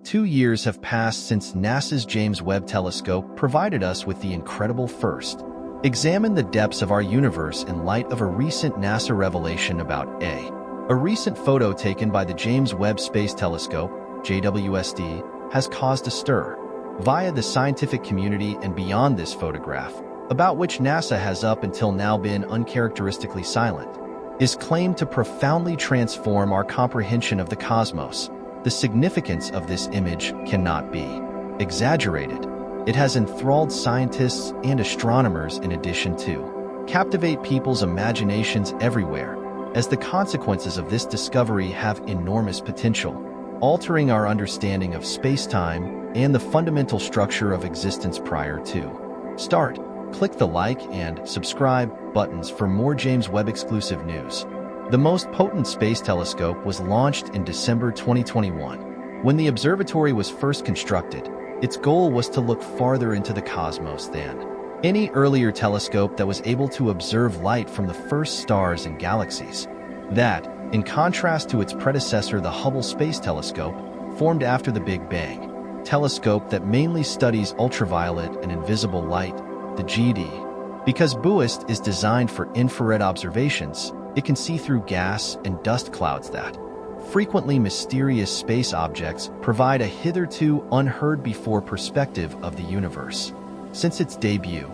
2 years have passed since NASA's James Webb Telescope provided us with the incredible first. Examine the depths of our universe in light of a recent NASA revelation about A recent photo taken by the James Webb Space Telescope, JWST, has caused a stir via the scientific community and beyond. This photograph, about which NASA has up until now been uncharacteristically silent, is claimed to profoundly transform our comprehension of the cosmos. The significance of this image cannot be exaggerated. It has enthralled scientists and astronomers in addition to captivate people's imaginations everywhere, as the consequences of this discovery have enormous potential, altering our understanding of space-time and the fundamental structure of existence. Prior to start, click the like and subscribe buttons for more James Webb exclusive news. The most potent space telescope was launched in December 2021. When the observatory was first constructed, its goal was to look farther into the cosmos than any earlier telescope that was able to observe light from the first stars and galaxies. That, in contrast to its predecessor, the Hubble Space Telescope, formed after the Big Bang, telescope that mainly studies ultraviolet and invisible light, the GD. Because BUIST is designed for infrared observations, it can see through gas and dust clouds that frequently mysterious space objects provide a hitherto unheard before perspective of the universe. Since its debut,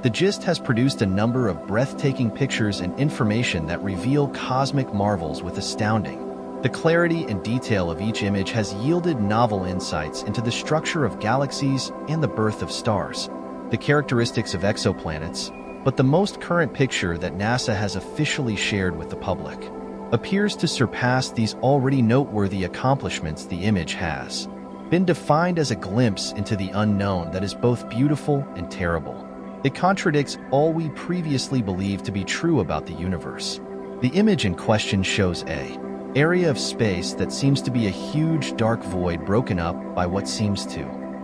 the GIST has produced a number of breathtaking pictures and information that reveal cosmic marvels with astounding. The clarity and detail of each image has yielded novel insights into the structure of galaxies and the birth of stars, the characteristics of exoplanets, but the most current picture that NASA has officially shared with the public appears to surpass these already noteworthy accomplishments. The image has been defined as a glimpse into the unknown that is both beautiful and terrible. It contradicts all we previously believed to be true about the universe. The image in question shows an area of space that seems to be a huge dark void broken up by what seems to,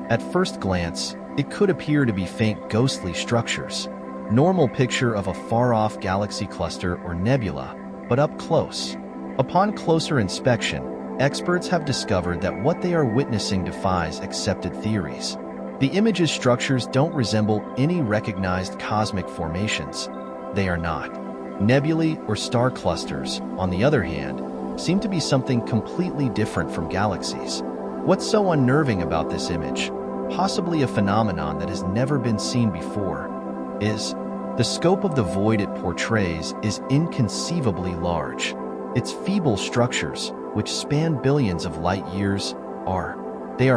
at first glance, it could appear to be faint ghostly structures. Normal picture of a far-off galaxy cluster or nebula, but up close. Upon closer inspection, experts have discovered that what they are witnessing defies accepted theories. The image's structures don't resemble any recognized cosmic formations. They are not nebulae or star clusters, on the other hand, seem to be something completely different from galaxies. What's so unnerving about this image, possibly a phenomenon that has never been seen before, is the scope of the void it portrays is inconceivably large. Its feeble structures, which span billions of light years, are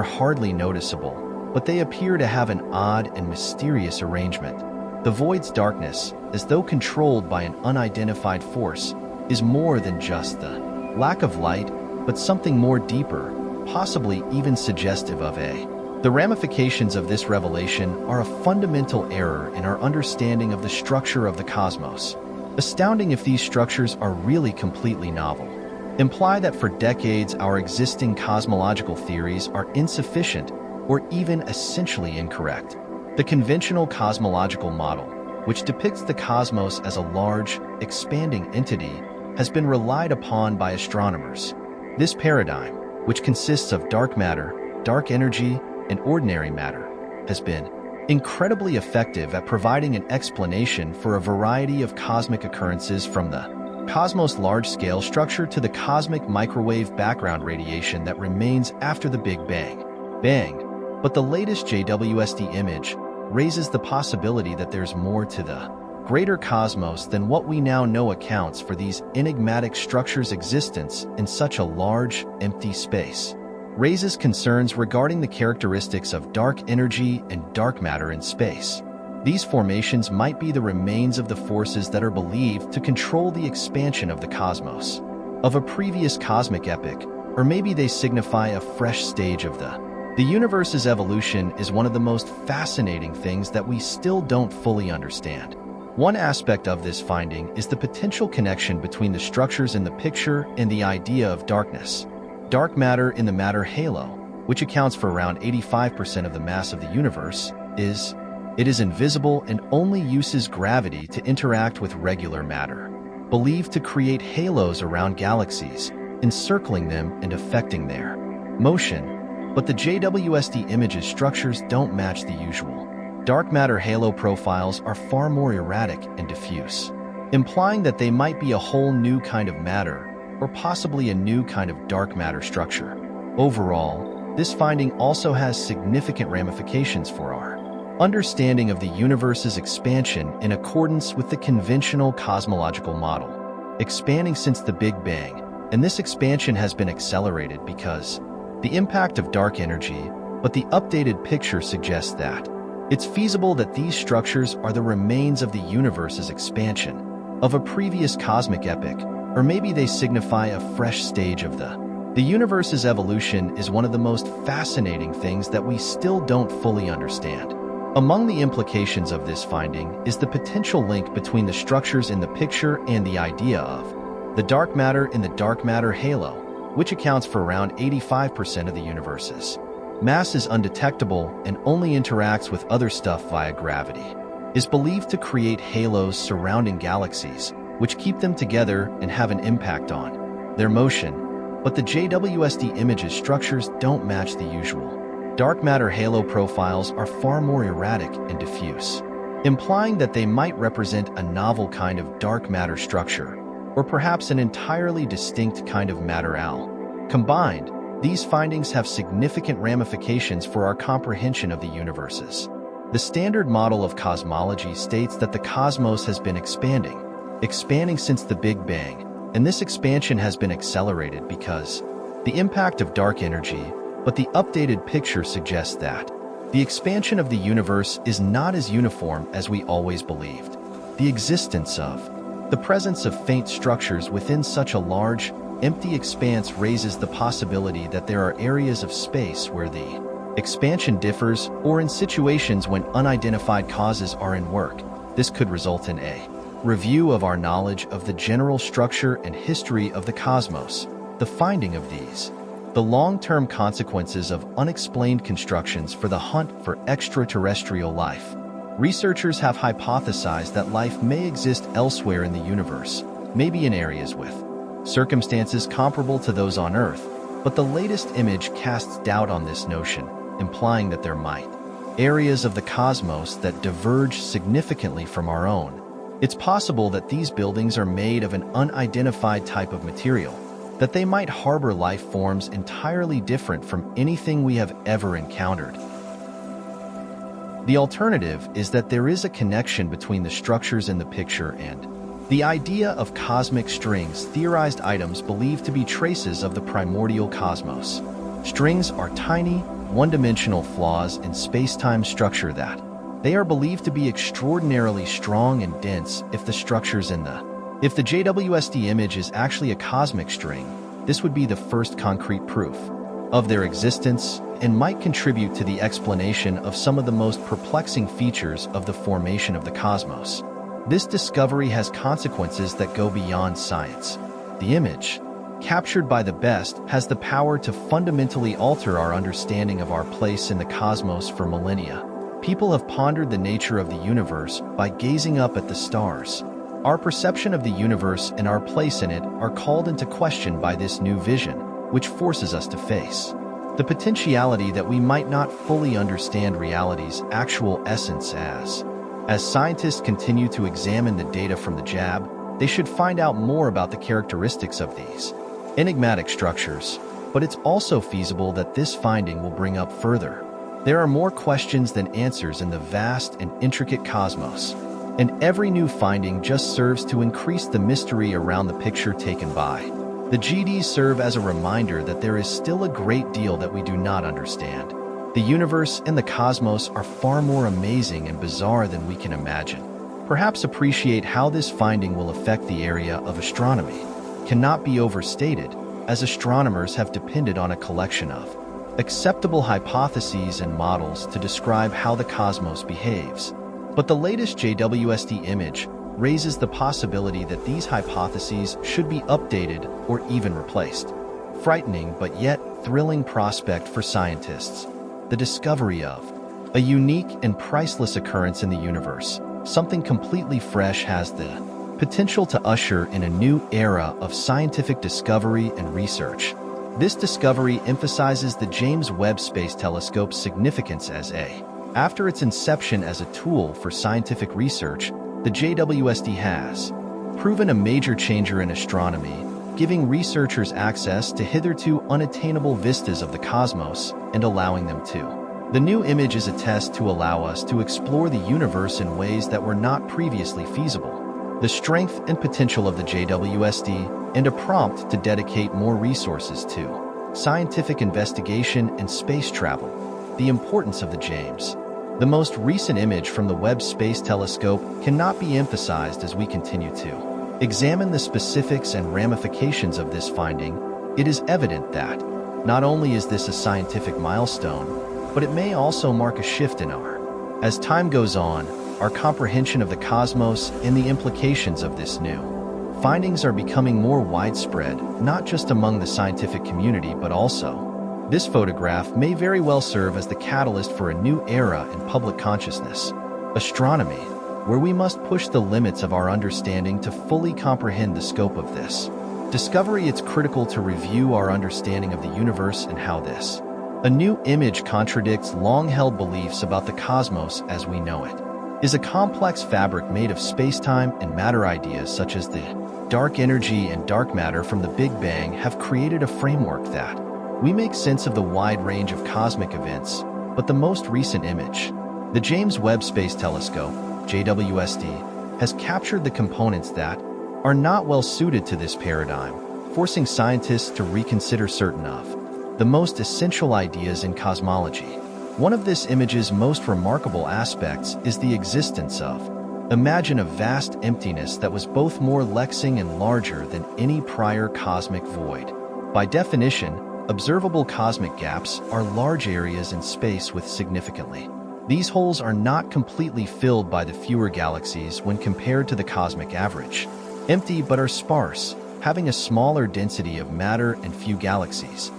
hardly noticeable, but they appear to have an odd and mysterious arrangement. The void's darkness, as though controlled by an unidentified force, is more than just the lack of light, but something more deeper, possibly even suggestive of the ramifications of this revelation are a fundamental error in our understanding of the structure of the cosmos. Astounding if these structures are really completely novel. Imply that for decades our existing cosmological theories are insufficient or even essentially incorrect. The conventional cosmological model, which depicts the cosmos as a large, expanding entity, has been relied upon by astronomers. This paradigm, which consists of dark matter, dark energy, and ordinary matter, has been incredibly effective at providing an explanation for a variety of cosmic occurrences, from the cosmos large-scale structure to the cosmic microwave background radiation that remains after the Big Bang. But the latest JWST image raises the possibility that there's more to the greater cosmos than what we now know accounts for these enigmatic structures' existence in such a large, empty space. Raises concerns regarding the characteristics of dark energy and dark matter in space. These formations might be the remains of the forces that are believed to control the expansion of the cosmos, of a previous cosmic epoch, or maybe they signify a fresh stage of the universe's evolution. Is one of the most fascinating things that we still don't fully understand. One aspect of this finding is the potential connection between the structures in the picture and the idea of darkness. Dark matter in the matter halo, which accounts for around 85% of the mass of the universe, is invisible and only uses gravity to interact with regular matter, believed to create halos around galaxies, encircling them and affecting their motion. but the JWST image's structures don't match the usual. Dark matter halo profiles are far more erratic and diffuse, implying that they might be a whole new kind of matter, or possibly a new kind of dark matter structure. Overall, this finding also has significant ramifications for our understanding of the universe's expansion in accordance with the conventional cosmological model, expanding since the Big Bang, and this expansion has been accelerated because the impact of dark energy, but the updated picture suggests that it's feasible that these structures are the remains of the universe's expansion, of a previous cosmic epoch, or maybe they signify a fresh stage of the universe's evolution is one of the most fascinating things that we still don't fully understand. Among the implications of this finding is the potential link between the structures in the picture and the idea of the dark matter in the dark matter halo, which accounts for around 85% of the universe's mass is undetectable and only interacts with other stuff via gravity, is believed to create halos surrounding galaxies, which keep them together and have an impact on their motion. But the JWST image's structures don't match the usual. Dark matter halo profiles are far more erratic and diffuse, implying that they might represent a novel kind of dark matter structure, or perhaps an entirely distinct kind of matter-al. Combined, these findings have significant ramifications for our comprehension of the universes. The standard model of cosmology states that the cosmos has been expanding since the Big Bang, and this expansion has been accelerated because the impact of dark energy, but the updated picture suggests that the expansion of the universe is not as uniform as we always believed. The presence of faint structures within such a large, empty expanse raises the possibility that there are areas of space where the expansion differs, or in situations when unidentified causes are in work. This could result in a review of our knowledge of the general structure and history of the cosmos. The finding of these, the long-term consequences of unexplained constructions for the hunt for extraterrestrial life. Researchers have hypothesized that life may exist elsewhere in the universe, maybe in areas with circumstances comparable to those on Earth, but the latest image casts doubt on this notion, implying that there might areas of the cosmos that diverge significantly from our own. It's possible that these buildings are made of an unidentified type of material, that they might harbor life forms entirely different from anything we have ever encountered. The alternative is that there is a connection between the structures in the picture and the idea of cosmic strings, theorized items believed to be traces of the primordial cosmos. Strings are tiny, one-dimensional flaws in space-time structure that they are believed to be extraordinarily strong and dense. If the JWST image is actually a cosmic string, this would be the first concrete proof of their existence and might contribute to the explanation of some of the most perplexing features of the formation of the cosmos. This discovery has consequences that go beyond science. The image, captured by the best, has the power to fundamentally alter our understanding of our place in the cosmos for millennia. People have pondered the nature of the universe by gazing up at the stars. Our perception of the universe and our place in it are called into question by this new vision, which forces us to face the potentiality that we might not fully understand reality's actual essence. As scientists continue to examine the data from the JWST, they should find out more about the characteristics of these enigmatic structures, but it's also feasible that this finding will bring up further. There are more questions than answers in the vast and intricate cosmos, and every new finding just serves to increase the mystery around the picture taken by. The GDs serve as a reminder that there is still a great deal that we do not understand. The universe and the cosmos are far more amazing and bizarre than we can imagine. Perhaps appreciate how this finding will affect the area of astronomy cannot be overstated, as astronomers have depended on a collection of acceptable hypotheses and models to describe how the cosmos behaves. But the latest JWST image raises the possibility that these hypotheses should be updated or even replaced. Frightening but yet thrilling prospect for scientists. The discovery of a unique and priceless occurrence in the universe, something completely fresh, has the potential to usher in a new era of scientific discovery and research. This discovery emphasizes the James Webb Space Telescope's significance after its inception as a tool for scientific research, the JWST has proven a major changer in astronomy, giving researchers access to hitherto unattainable vistas of the cosmos and allowing them to. The new image is a test to allow us to explore the universe in ways that were not previously feasible. The strength and potential of the JWST and a prompt to dedicate more resources to scientific investigation and space travel. The importance of the James. The most recent image from the Webb Space Telescope cannot be emphasized as we continue to examine the specifics and ramifications of this finding. It is evident that not only is this a scientific milestone, but it may also mark a shift in as time goes on, our comprehension of the cosmos and the implications of this new findings are becoming more widespread, not just among the scientific community but also. This photograph may very well serve as the catalyst for a new era in public consciousness, astronomy, where we must push the limits of our understanding to fully comprehend the scope of this discovery. It's critical to review our understanding of the universe and how this a new image contradicts long-held beliefs about the cosmos as we know it. Is a complex fabric made of space-time and matter. Ideas such as the dark energy and dark matter from the Big Bang have created a framework that we make sense of the wide range of cosmic events, but the most recent image, the James Webb Space Telescope, JWST, has captured the components that are not well suited to this paradigm, forcing scientists to reconsider certain of the most essential ideas in cosmology. One of this image's most remarkable aspects is the existence of, imagine a vast emptiness that was both more lexing and larger than any prior cosmic void. By definition, observable cosmic gaps are large areas in space with significantly. These holes are not completely filled by the fewer galaxies when compared to the cosmic average. Empty but are sparse, having a smaller density of matter and few galaxies.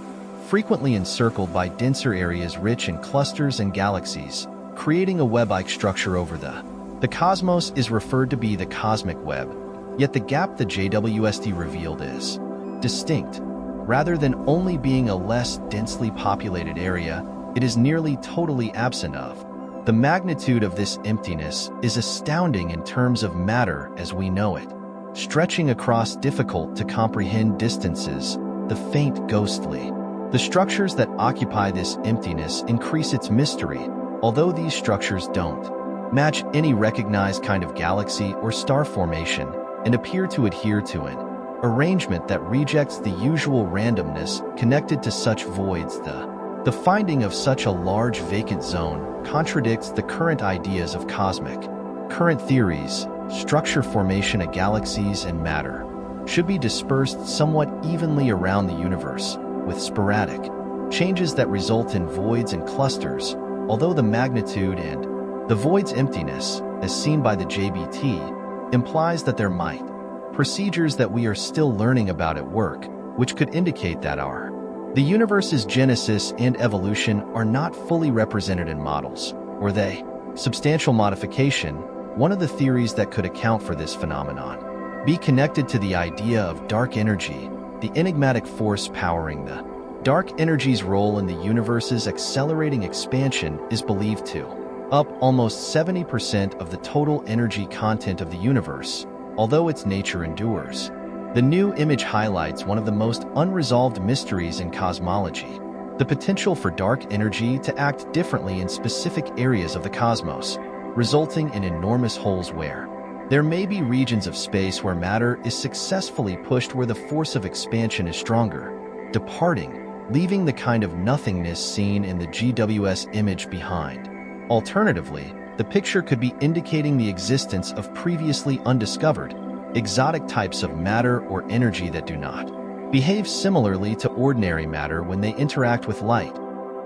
Frequently encircled by denser areas rich in clusters and galaxies, creating a web-like structure over the cosmos is referred to be the cosmic web, yet the gap the JWST revealed is distinct. Rather than only being a less densely populated area, it is nearly totally absent of. The magnitude of this emptiness is astounding in terms of matter as we know it, stretching across difficult-to-comprehend distances, the faint ghostly. The structures that occupy this emptiness increase its mystery, although these structures don't match any recognized kind of galaxy or star formation and appear to adhere to an arrangement that rejects the usual randomness connected to such voids. The finding of such a large vacant zone contradicts the current ideas of cosmic current theories. Structure formation of galaxies and matter should be dispersed somewhat evenly around the universe, with sporadic changes that result in voids and clusters, although the magnitude and the void's emptiness, as seen by the JBT, implies that there might procedures that we are still learning about at work, which could indicate that the universe's genesis and evolution are not fully represented in models, or they substantial modification. One of the theories that could account for this phenomenon be connected to the idea of dark energy, the enigmatic force powering the dark energy's role in the universe's accelerating expansion is believed to up almost 70% of the total energy content of the universe, although its nature endures. The new image highlights one of the most unresolved mysteries in cosmology, the potential for dark energy to act differently in specific areas of the cosmos, resulting in enormous holes where there may be regions of space where matter is successfully pushed where the force of expansion is stronger, departing, leaving the kind of nothingness seen in the GWS image behind. Alternatively, the picture could be indicating the existence of previously undiscovered, exotic types of matter or energy that do not behave similarly to ordinary matter when they interact with light.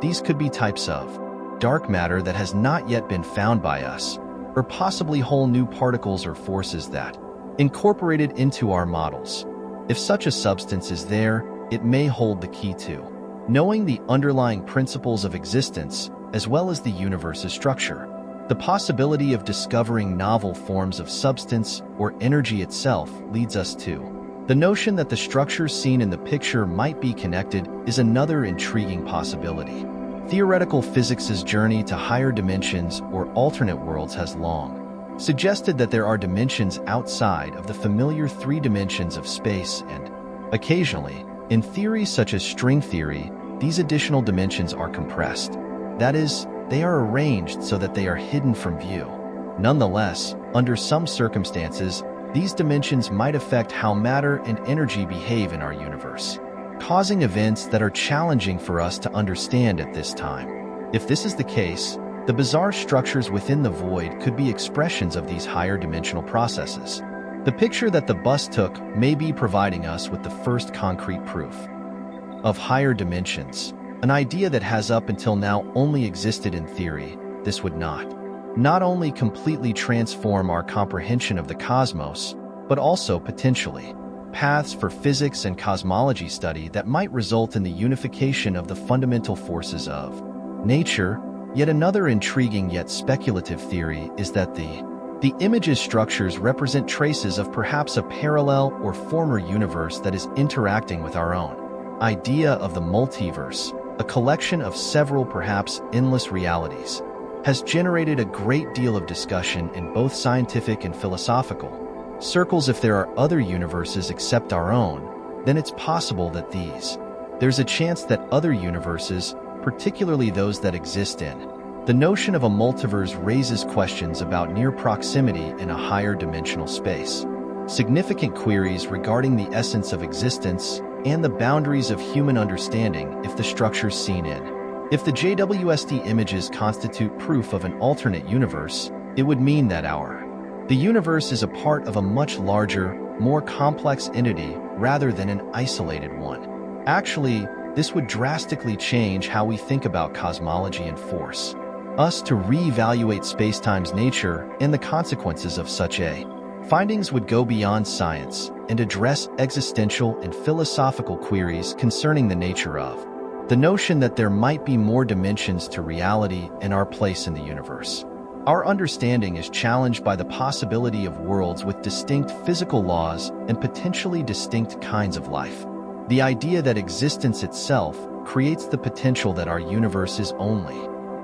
These could be types of dark matter that has not yet been found by us, or possibly whole new particles or forces that incorporated into our models. If such a substance is there, it may hold the key to knowing the underlying principles of existence as well as the universe's structure. The possibility of discovering novel forms of substance or energy itself leads us to The notion that the structures seen in the picture might be connected is another intriguing possibility. Theoretical physics' journey to higher dimensions or alternate worlds has long suggested that there are dimensions outside of the familiar three dimensions of space, and occasionally, in theories such as string theory, these additional dimensions are compressed. That is, they are arranged so that they are hidden from view. Nonetheless, under some circumstances, these dimensions might affect how matter and energy behave in our universe, causing events that are challenging for us to understand at this time. If this is the case, the bizarre structures within the void could be expressions of these higher dimensional processes. The picture that the bus took may be providing us with the first concrete proof of higher dimensions, an idea that has up until now only existed in theory. This would not only completely transform our comprehension of the cosmos, but also potentially paths for physics and cosmology study that might result in the unification of the fundamental forces of nature. Yet another intriguing yet speculative theory is that the image's structures represent traces of perhaps a parallel or former universe that is interacting with our own. Idea of the multiverse, a collection of several perhaps endless realities, has generated a great deal of discussion in both scientific and philosophical circles. If there are other universes except our own, then it's possible that there's a chance that other universes, particularly those that exist in the notion of a multiverse, raises questions about near proximity in a higher dimensional space, significant queries regarding the essence of existence, and the boundaries of human understanding. If the structures seen if the JWST images constitute proof of an alternate universe, it would mean that the universe is a part of a much larger, more complex entity rather than an isolated one. Actually, this would drastically change how we think about cosmology and force us to re-evaluate spacetime's nature, and the consequences of such findings would go beyond science and address existential and philosophical queries concerning the nature of the notion that there might be more dimensions to reality and our place in the universe. Our understanding is challenged by the possibility of worlds with distinct physical laws and potentially distinct kinds of life. The idea that existence itself creates the potential that our universe is only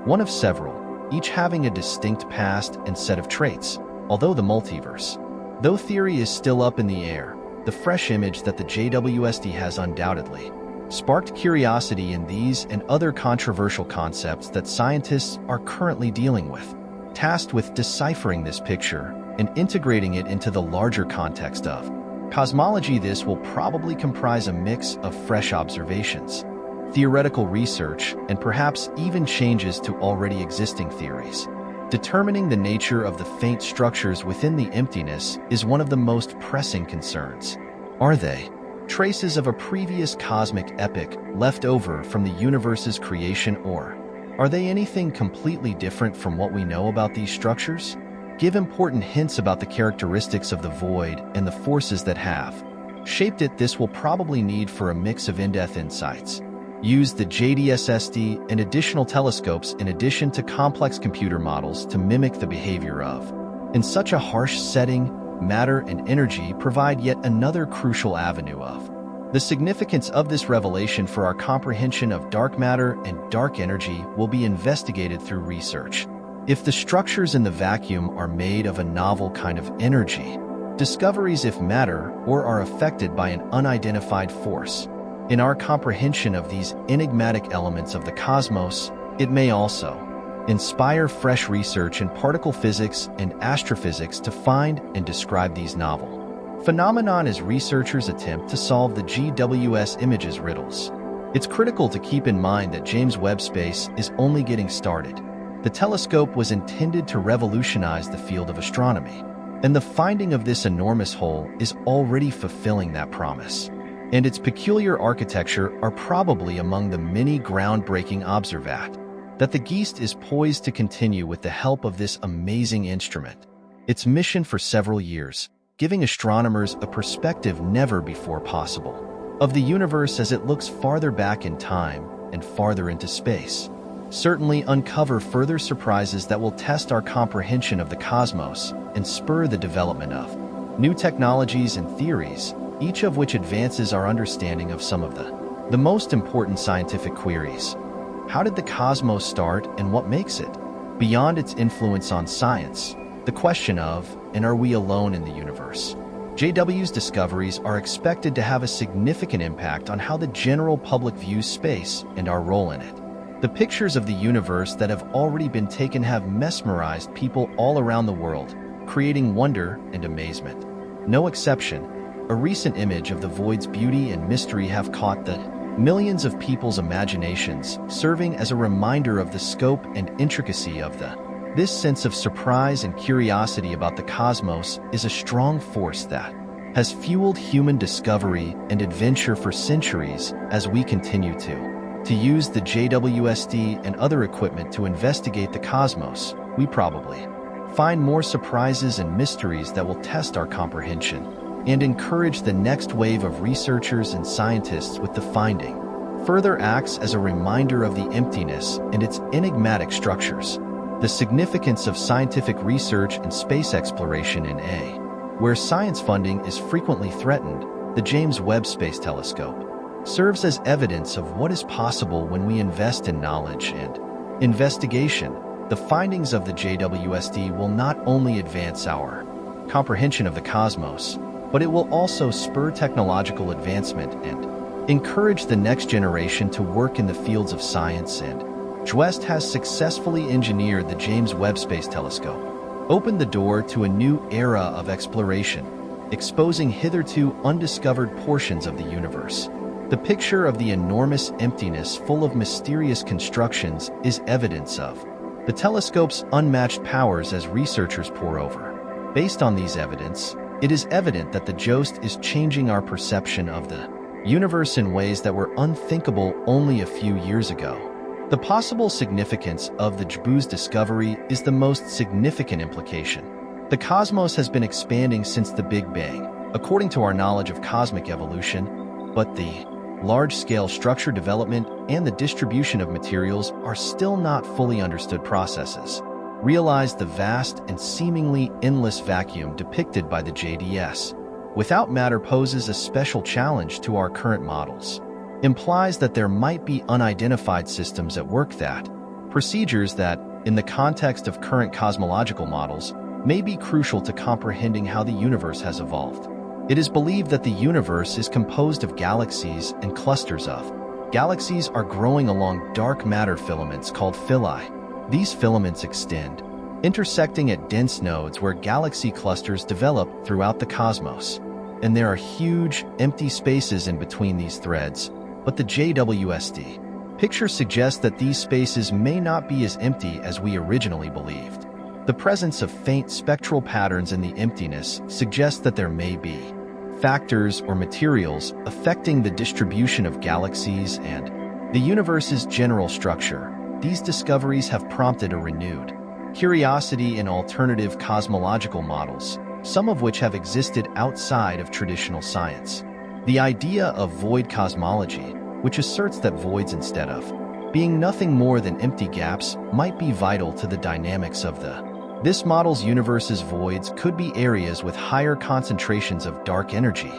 one of several, each having a distinct past and set of traits. Although the multiverse, though theory is still up in the air, the fresh image that the JWST has undoubtedly sparked curiosity in these and other controversial concepts that scientists are currently dealing with, tasked with deciphering this picture and integrating it into the larger context of cosmology. This will probably comprise a mix of fresh observations, theoretical research, and perhaps even changes to already existing theories. Determining the nature of the faint structures within the emptiness is one of the most pressing concerns. Are they traces of a previous cosmic epoch left over from the universe's creation, or are they anything completely different from what we know about these structures? Give important hints about the characteristics of the void and the forces that have shaped it. This will probably need for a mix of in-depth insights. Use the JDSST and additional telescopes in addition to complex computer models to mimic the behavior of. In such a harsh setting, matter and energy provide yet another crucial avenue of the significance of this revelation for our comprehension of dark matter and dark energy will be investigated through research. If the structures in the vacuum are made of a novel kind of energy, discoveries if matter or are affected by an unidentified force. In our comprehension of these enigmatic elements of the cosmos, it may also inspire fresh research in particle physics and astrophysics to find and describe these novel phenomenon as researchers attempt to solve the GWS images riddles. It's critical to keep in mind that James Webb Space is only getting started. The telescope was intended to revolutionize the field of astronomy, and the finding of this enormous hole is already fulfilling that promise. And its peculiar architecture are probably among the many groundbreaking observations that the Geist is poised to continue with the help of this amazing instrument. Its mission for several years, giving astronomers a perspective never before possible of the universe as it looks farther back in time and farther into space. Certainly uncover further surprises that will test our comprehension of the cosmos and spur the development of new technologies and theories each of which advances our understanding of some of the most important scientific queries. How did the cosmos start and what makes it? Beyond its influence on science, the question of, and are we alone in the universe? JW's discoveries are expected to have a significant impact on how the general public views space and our role in it. The pictures of the universe that have already been taken have mesmerized people all around the world, creating wonder and amazement. No exception, a recent image of the void's beauty and mystery have caught the millions of people's imaginations, serving as a reminder of the scope and intricacy of This sense of surprise and curiosity about the cosmos is a strong force that has fueled human discovery and adventure for centuries as we continue to use the JWST and other equipment to investigate the cosmos. We probably find more surprises and mysteries that will test our comprehension and encourage the next wave of researchers and scientists with the finding. Further acts as a reminder of the emptiness and its enigmatic structures. The significance of scientific research and space exploration in A. Where science funding is frequently threatened, the James Webb Space Telescope serves as evidence of what is possible when we invest in knowledge and investigation. The findings of the JWST will not only advance our comprehension of the cosmos, but it will also spur technological advancement and encourage the next generation to work in the fields of science. And JWST has successfully engineered the James Webb Space Telescope, opened the door to a new era of exploration, exposing hitherto undiscovered portions of the universe. The picture of the enormous emptiness full of mysterious constructions is evidence of the telescope's unmatched powers as researchers pore over. Based on these evidence, it is evident that the JWST is changing our perception of the universe in ways that were unthinkable only a few years ago. The possible significance of the JWST's discovery is the most significant implication. The cosmos has been expanding since the Big Bang, according to our knowledge of cosmic evolution, but the large-scale structure development and the distribution of materials are still not fully understood processes. Realize the vast and seemingly endless vacuum depicted by the JDS, without matter, poses a special challenge to our current models. Implies that there might be unidentified systems at work, that procedures that, in the context of current cosmological models, may be crucial to comprehending how the universe has evolved. It is believed that the universe is composed of galaxies and clusters of galaxies are growing along dark matter filaments called phyli. These filaments extend, intersecting at dense nodes where galaxy clusters develop throughout the cosmos. And there are huge, empty spaces in between these threads, but the JWST picture suggests that these spaces may not be as empty as we originally believed. The presence of faint spectral patterns in the emptiness suggests that there may be factors or materials affecting the distribution of galaxies and the universe's general structure. These discoveries have prompted a renewed curiosity in alternative cosmological models, some of which have existed outside of traditional science. The idea of void cosmology, which asserts that voids, instead of being nothing more than empty gaps, might be vital to the dynamics of this model's universe's voids could be areas with higher concentrations of dark energy,